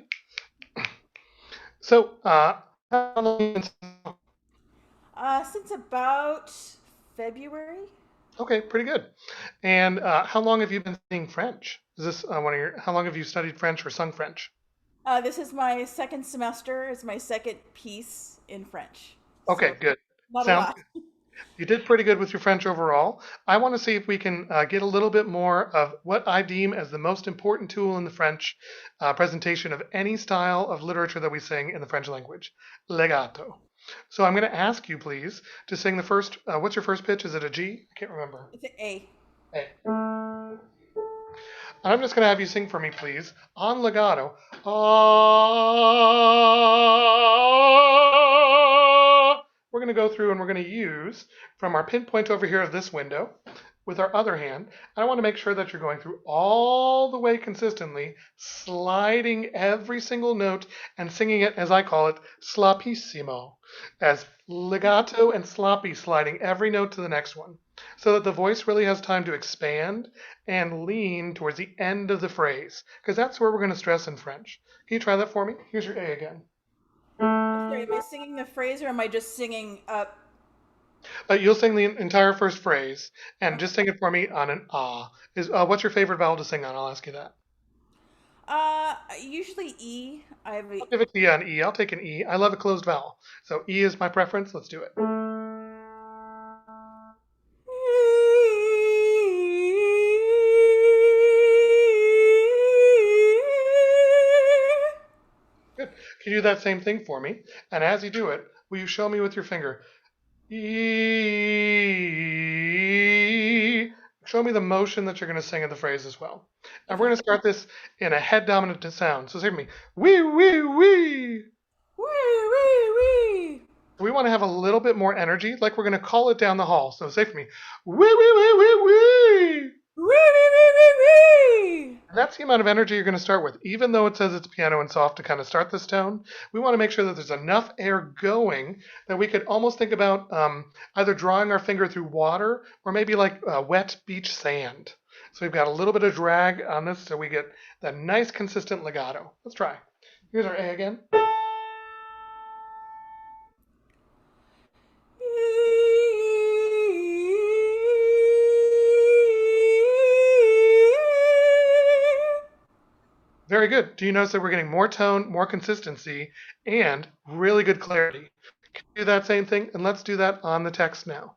So, how long have you been Since about February. Okay, pretty good. And how long have you been studying French? Is this one of your? How long have you studied French or sung French? This is my second semester. It's my second piece in French. Okay, So good. not a Sounds lot. You did pretty good with your French overall. I want to see if we can get a little bit more of what I deem as the most important tool in the French presentation of any style of literature that we sing in the French language, legato. So I'm going to ask you, please, to sing the first. What's your first pitch? Is it a G? I can't remember. It's an A. A. And I'm just going to have you sing for me, please, on legato. Ah. We're going to go through and we're going to use from our pinpoint over here of this window with our other hand. I want to make sure that you're going through all the way consistently, sliding every single note and singing it, as I call it, sloppissimo, as legato and sloppy, sliding every note to the next one, so that the voice really has time to expand and lean towards the end of the phrase, because that's where we're going to stress in French. Can you try that for me? Here's your A again. I'm sorry, am I singing the phrase or am I just singing up? You'll sing the entire first phrase, and Okay. just sing it for me on an ah. What's your favorite vowel to sing on? I'll ask you that. Usually E. I have a I'll give it to you on E. I'll take an E. I love a closed vowel. So E is my preference. Let's do it. Good. Can you do that same thing for me? And as you do it, will you show me with your finger? E. Show me the motion that you're going to sing in the phrase as well. And we're Okay. going to start this in a head dominant sound. So say to me, wee, wee, wee. Wee wee wee. We want to have a little bit more energy, like we're going to call it down the hall. So say for me, wee, wee, wee, wee, wee. Wee wee wee wee wee. And that's the amount of energy you're going to start with. Even though it says it's piano and soft to kind of start this tone, we want to make sure that there's enough air going that we could almost think about either drawing our finger through water or maybe like wet beach sand. So we've got a little bit of drag on this so we get that nice consistent legato. Let's try. Here's our A again. Very good. Do you notice that we're getting more tone, more consistency, and really good clarity? Can you do that same thing? And let's do that on the text now.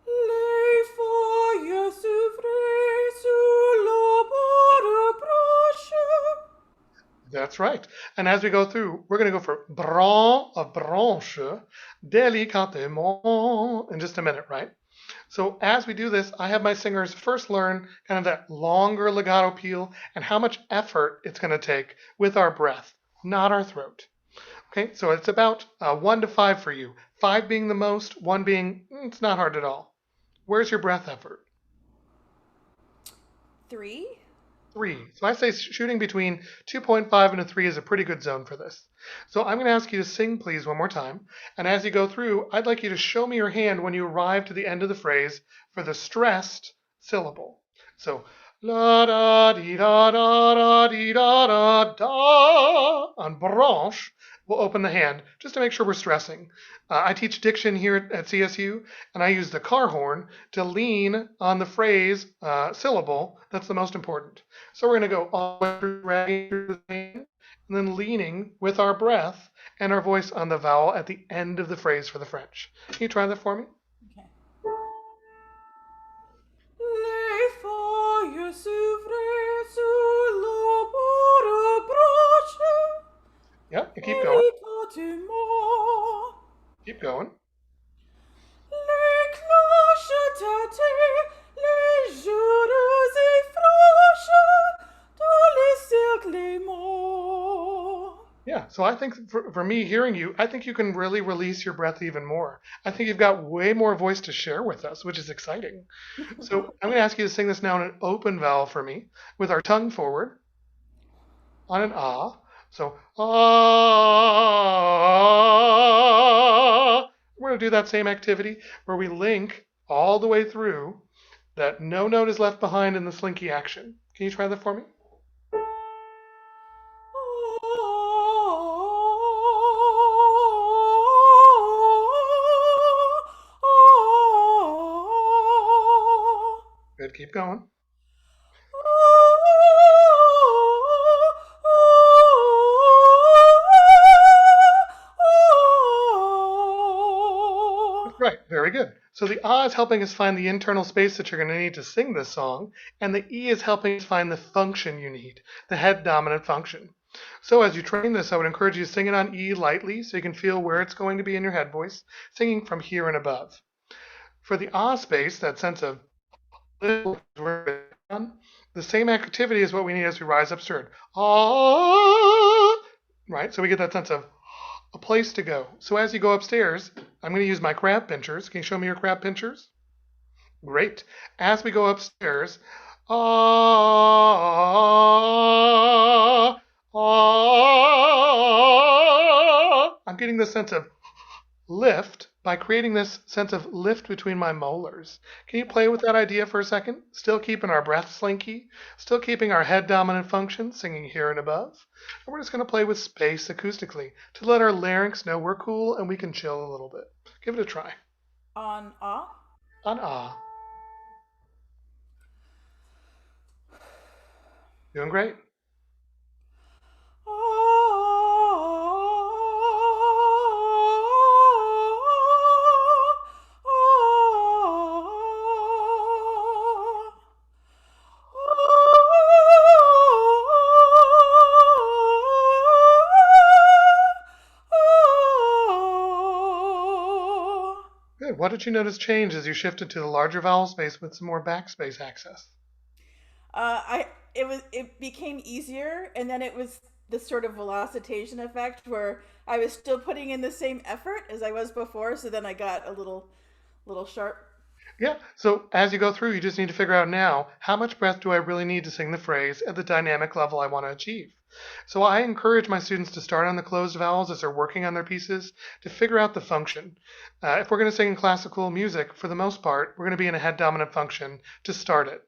Les feuilles s'ouvraient sous le bord proche. That's right. And as we go through, we're going to go for bran of branche, délicatement in just a minute, right? So as we do this, I have my singers first learn kind of that longer legato peel and how much effort it's going to take with our breath, not our throat. Okay, so it's about 1 to 5 for you. 5 being the most, 1 being, it's not hard at all. Where's your breath effort? 3. 3. So I say shooting between 2.5 and a 3 is a pretty good zone for this. So I'm going to ask you to sing, please, one more time. And as you go through, I'd like you to show me your hand when you arrive to the end of the phrase for the stressed syllable. So, la da dee da da da dee da da da on branche. We'll open the hand just to make sure we're stressing. I teach diction here at CSU, and I use the car horn to lean on the phrase syllable that's the most important. So we're going to go all the way through the hand, and then leaning with our breath and our voice on the vowel at the end of the phrase for the French. Can you try that for me? Okay. Les feuilles s'ouvraient sous le bord proche. Yeah, you keep going. Délicatement. Keep going. Les cloches tintaient légères et franches dans les cercles aimants. Yeah, so I think for me hearing you, I think you can really release your breath even more. I think you've got way more voice to share with us, which is exciting. So I'm going to ask you to sing this now in an open vowel for me with our tongue forward on an ah. So ah. We're going to do that same activity where we link all the way through, that no note is left behind in the slinky action. Can you try that for me? Good, keep going. Right, very good. So the ah is helping us find the internal space that you're going to need to sing this song, and the e is helping us find the function you need, the head dominant function. So as you train this, I would encourage you to sing it on E lightly so you can feel where it's going to be in your head voice, singing from here and above. For the ah space, that sense of the same activity is what we need as we rise upstairs. Ah, right? So we get that sense of a place to go. So as you go upstairs, I'm going to use my crab pinchers. Can you show me your crab pinchers? Great. As we go upstairs, ah, ah, I'm getting the sense of lift by creating this sense of lift between my molars. Can you play with that idea for a second? Still keeping our breath slinky, still keeping our head dominant function, singing here and above. And we're just going to play with space acoustically to let our larynx know we're cool and we can chill a little bit. Give it a try. On ah. On ah. Doing great. Good. What did you notice change as you shifted to the larger vowel space with some more backspace access? It became easier, and then it was this sort of velocitation effect where I was still putting in the same effort as I was before, so then I got a little sharp. Yeah, so as you go through, you just need to figure out now, how much breath do I really need to sing the phrase at the dynamic level I want to achieve? So I encourage my students to start on the closed vowels as they're working on their pieces to figure out the function. If we're going to sing in classical music, for the most part, we're going to be in a head dominant function to start it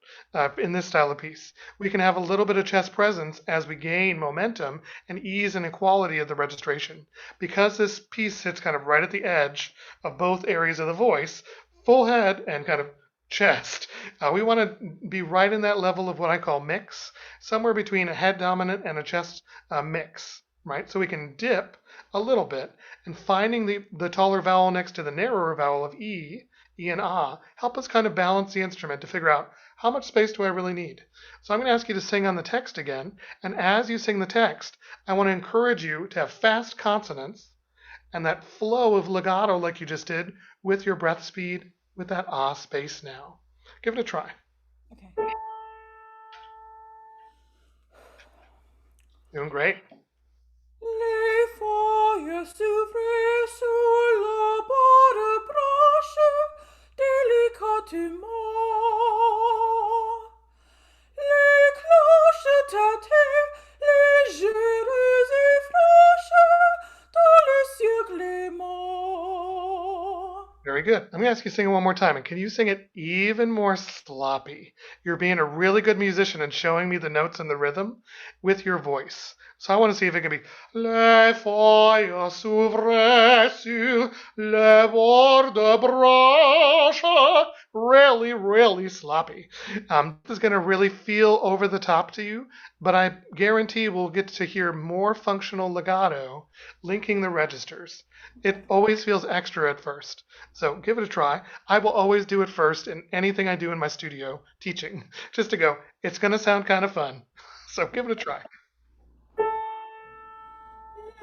in this style of piece. We can have a little bit of chest presence as we gain momentum and ease and equality of the registration. Because this piece sits kind of right at the edge of both areas of the voice, full head and kind of chest. We want to be right in that level of what I call mix, somewhere between a head dominant and a chest mix, right? So we can dip a little bit, and finding the taller vowel next to the narrower vowel of E and ah, help us kind of balance the instrument to figure out how much space do I really need. So I'm going to ask you to sing on the text again, and as you sing the text, I want to encourage you to have fast consonants and that flow of legato like you just did with your breath speed with that ah space now. Give it a try. Okay. Doing great. Les feuilles s'ouvraient sous la bonne branche délicatement. Les cloches tintaient légères et franches dans le ciel clément. Very good. I'm going to ask you to sing it one more time. And can you sing it even more sloppy? You're being a really good musician and showing me the notes and the rhythm with your voice. So I want to see if it can be Les feuilles s'ouvraient sur le bord de branche. Really, really sloppy. This is going to really feel over the top to you, but I guarantee we'll get to hear more functional legato linking the registers. It always feels extra at first. So give it a try. I will always do it first in anything I do in my studio teaching, just to go, it's going to sound kind of fun. So give it a try.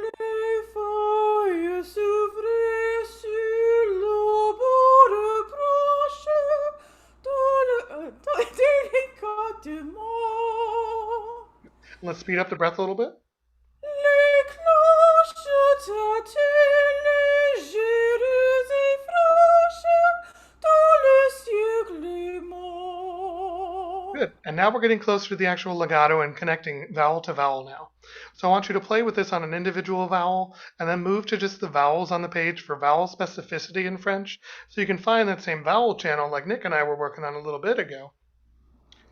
Les feuilles s'ouvraient sur le bord de branche délicatement. Let's speed up the breath a little bit. Les cloches tintaient légères et franches dans le ciel clément. Good. And now we're getting closer to the actual legato and connecting vowel to vowel now. So I want you to play with this on an individual vowel and then move to just the vowels on the page for vowel specificity in French. So you can find that same vowel channel like Nick and I were working on a little bit ago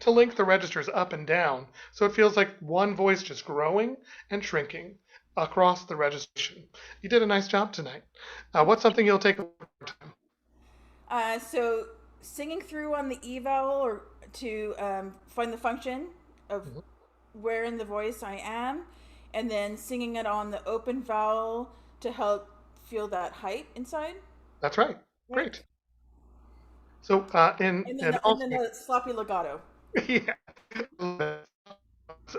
to link the registers up and down. So it feels like one voice just growing and shrinking across the registration. You did a nice job tonight. What's something you'll take over time? So singing through on the E vowel or to find the function of where in the voice I am, and then singing it on the open vowel to help feel that height inside. That's right. Great. So And then the sloppy legato. yeah.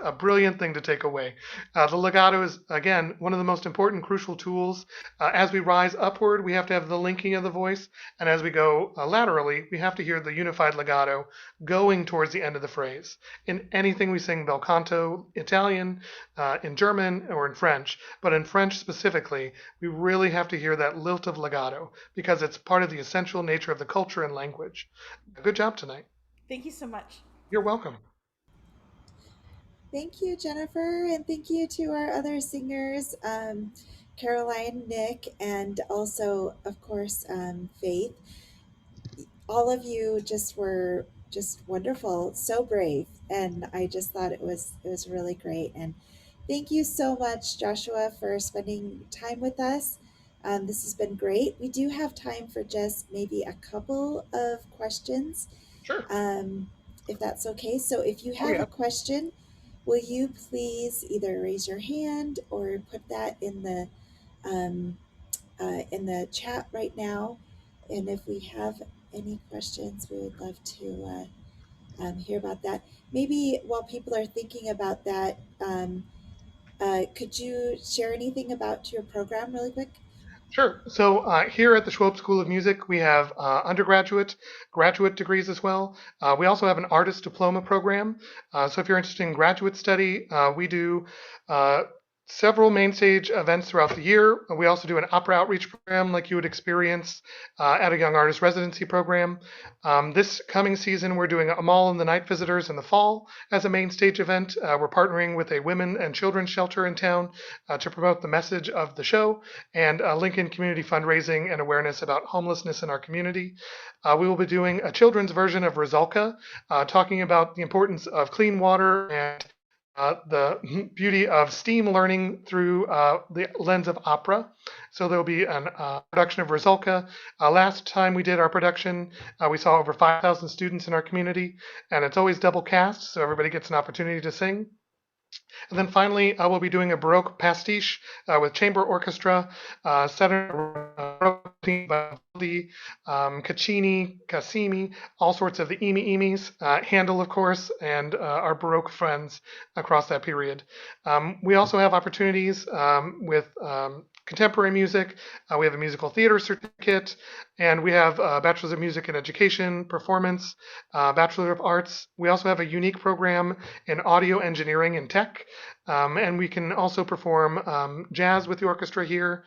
A brilliant thing to take away. The legato is, again, one of the most important, crucial tools. As we rise upward, we have to have the linking of the voice, and as we go laterally, we have to hear the unified legato going towards the end of the phrase. In anything we sing bel canto, Italian, in German, or in French, but in French specifically, we really have to hear that lilt of legato because it's part of the essential nature of the culture and language. Good job tonight. Thank you so much. You're welcome. Thank you, Jennifer, and thank you to our other singers, Caroline, Nick, and also, of course, Faith. All of you just were just wonderful, so brave, and I just thought it was really great. And thank you so much, Joshua, for spending time with us. This has been great. We do have time for just maybe a couple of questions, Sure. if that's okay. So if you have a question, will you please either raise your hand or put that in the chat right now? And if we have any questions, we would love to hear about that. Maybe while people are thinking about that, could you share anything about your program really quick? Sure. So here at the Schwab School of Music, we have undergraduate, graduate degrees as well. We also have an artist diploma program. So if you're interested in graduate study, we do several main stage events throughout the year. We also do an opera outreach program like you would experience at a young artist residency program. This coming season, we're doing a Mall and the Night Visitors in the fall as a main stage event. We're partnering with a women and children's shelter in town to promote the message of the show and Lincoln community fundraising and awareness about homelessness in our community. We will be doing a children's version of Rizalka, talking about the importance of clean water and the beauty of STEAM learning through the lens of opera. So there'll be a production of Rizalka. Last time we did our production, we saw over 5,000 students in our community, and it's always double cast, so everybody gets an opportunity to sing. And then finally, we'll be doing a Baroque pastiche with chamber orchestra, Caccini, Cassini, all sorts of the Emis, Handel, of course, and our Baroque friends across that period. We also have opportunities with contemporary music. We have a musical theater certificate, and we have a Bachelor's of Music in Education, Performance, Bachelor of Arts. We also have a unique program in audio engineering and tech, and we can also perform jazz with the orchestra here.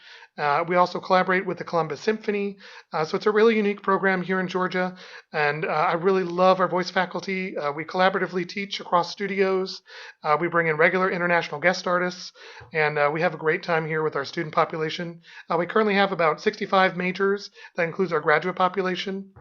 We also collaborate with the Columbus Symphony, so it's a really unique program here in Georgia, and I really love our voice faculty. We collaboratively teach across studios. We bring in regular international guest artists, and we have a great time here with our student population. We currently have about 65 majors. That includes our graduate population.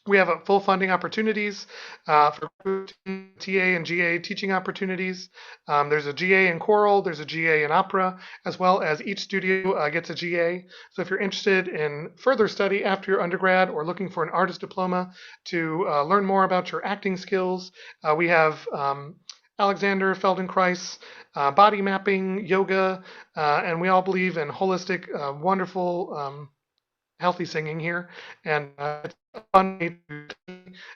We have full funding opportunities for TA and GA teaching opportunities. There's a GA in choral, there's a GA in opera, as well as each studio gets a GA. So if you're interested in further study after your undergrad or looking for an artist diploma to learn more about your acting skills, we have Alexander Feldenkrais, body mapping, yoga, and we all believe in holistic, wonderful, healthy singing here, and it's fun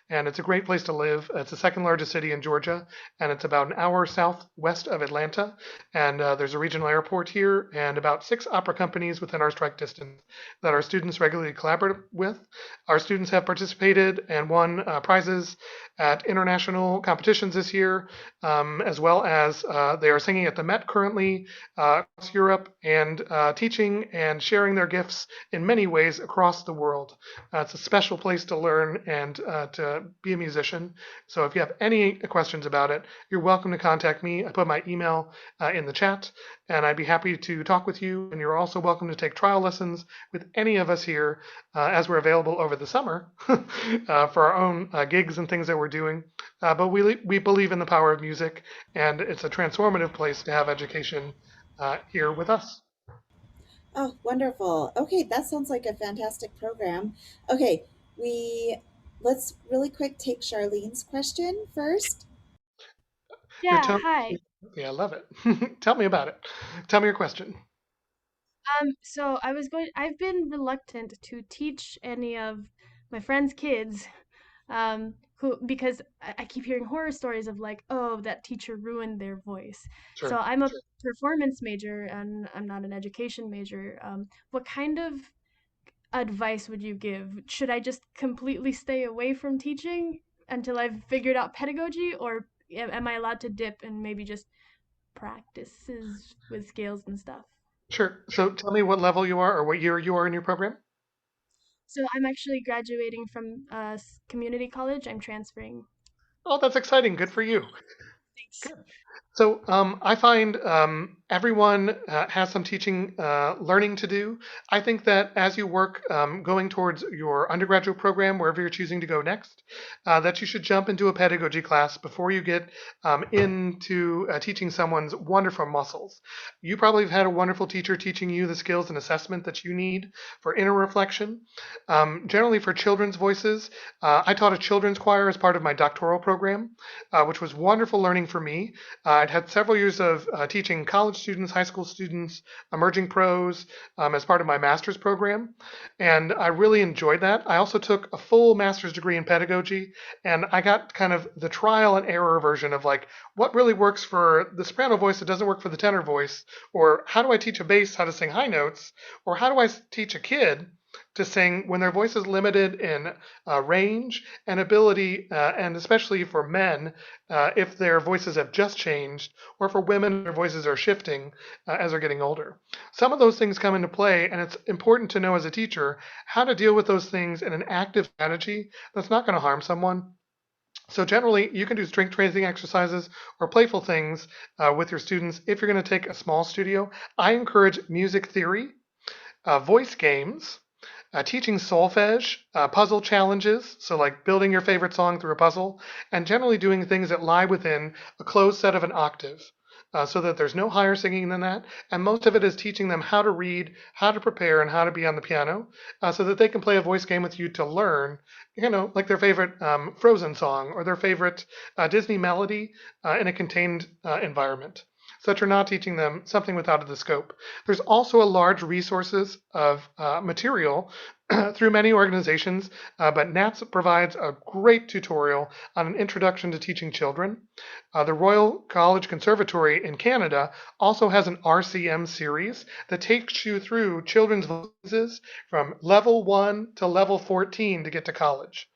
and it's a great place to live. It's the second largest city in Georgia, and it's about an hour southwest of Atlanta, and there's a regional airport here and about 6 opera companies within our strike distance that our students regularly collaborate with. Our students have participated and won prizes at international competitions this year, as well as they are singing at the Met currently across Europe and teaching and sharing their gifts in many ways across the world. It's a special place to learn and to be a musician. So if you have any questions about it, you're welcome to contact me. I put my email in the chat, and I'd be happy to talk with you. And you're also welcome to take trial lessons with any of us here as we're available over the summer for our own gigs and things that we're doing. But we believe in the power of music, and it's a transformative place to have education here with us. Oh, wonderful. Okay, that sounds like a fantastic program. Okay, we let's really quick take Charlene's question first. Here, Yeah, hi. yeah, I love it. Tell me about it. Tell me your question. So I've been reluctant to teach any of my friends' kids, because I keep hearing horror stories of like, oh, that teacher ruined their voice. So Sure. I'm a performance major and I'm not an education major. What kind of advice would you give? Should I just completely stay away from teaching until I've figured out pedagogy, or am I allowed to dip and maybe just practices with scales and stuff? Sure. So tell me what level you are or what year you are in your program. So I'm actually graduating from community college. I'm transferring. Oh, that's exciting. Good for you. Thanks. So I find everyone has some teaching learning to do. I think that as you work going towards your undergraduate program, wherever you're choosing to go next, that you should jump into a pedagogy class before you get into teaching someone's wonderful muscles. You probably have had a wonderful teacher teaching you the skills and assessment that you need for inner reflection. Generally for children's voices, I taught a children's choir as part of my doctoral program, which was wonderful learning for me. I'd had several years of teaching college students, high school students, emerging pros as part of my master's program, and I really enjoyed that. I also took a full master's degree in pedagogy, and I got kind of the trial and error version of like what really works for the soprano voice that doesn't work for the tenor voice, or how do I teach a bass how to sing high notes, or how do I teach a kid to sing when their voice is limited in range and ability, and especially for men, if their voices have just changed, or for women, their voices are shifting as they're getting older. Some of those things come into play, and it's important to know as a teacher how to deal with those things in an active strategy that's not going to harm someone. So generally, you can do strength training exercises or playful things with your students if you're going to take a small studio. I encourage music theory, voice games, teaching solfege, puzzle challenges, so like building your favorite song through a puzzle, and generally doing things that lie within a closed set of an octave. So that there's no higher singing than that. And most of it is teaching them how to read, how to prepare, and how to be on the piano so that they can play a voice game with you to learn, like their favorite Frozen song or their favorite Disney melody in a contained environment, so that you're not teaching them something without the scope. There's also a large resources of material through many organizations, but NATS provides a great tutorial on an introduction to teaching children. The Royal College Conservatory in Canada also has an RCM series that takes you through children's voices from level 1 to level 14 to get to college.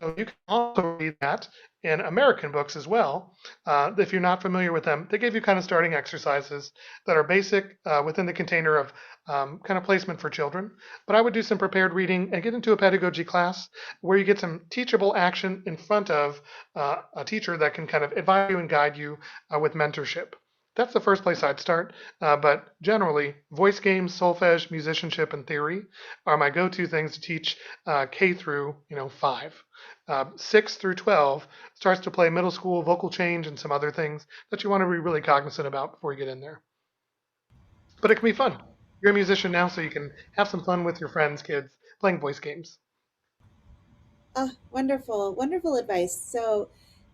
So you can also read that in American books as well. If you're not familiar with them, they give you kind of starting exercises that are basic within the container of kind of placement for children. But I would do some prepared reading and get into a pedagogy class where you get some teachable action in front of a teacher that can kind of advise you and guide you with mentorship. That's the first place I'd start, but generally, voice games, solfege, musicianship, and theory are my go-to things to teach K through 5. 6 through 12 starts to play middle school vocal change and some other things that you want to be really cognizant about before you get in there. But it can be fun. You're a musician now, so you can have some fun with your friends, kids, playing voice games. Oh, wonderful, wonderful advice. So,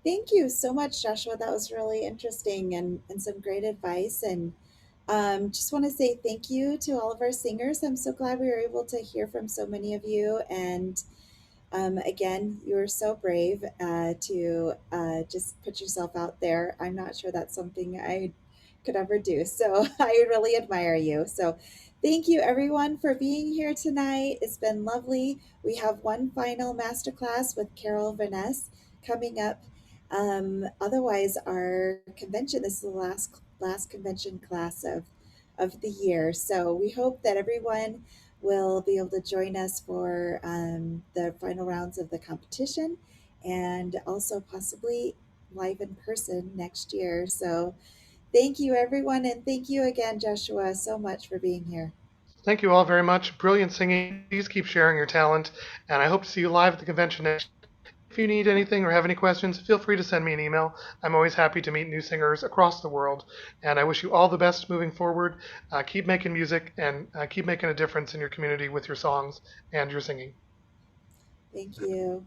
thank you so much, Joshua. That was really interesting and some great advice. And just want to say thank you to all of our singers. I'm so glad we were able to hear from so many of you. And again, you were so brave to just put yourself out there. I'm not sure that's something I could ever do. So I really admire you. So thank you, everyone, for being here tonight. It's been lovely. We have one final masterclass with Carol Vaness coming up. Otherwise, our convention, this is the last convention class of the year. So we hope that everyone will be able to join us for the final rounds of the competition, and also possibly live in person next year. So thank you, everyone, and thank you again, Joshua, so much for being here. Thank you all very much. Brilliant singing. Please keep sharing your talent, and I hope to see you live at the convention next year. If you need anything or have any questions, feel free to send me an email. I'm always happy to meet new singers across the world, and I wish you all the best moving forward. Keep making music and keep making a difference in your community with your songs and your singing. Thank you.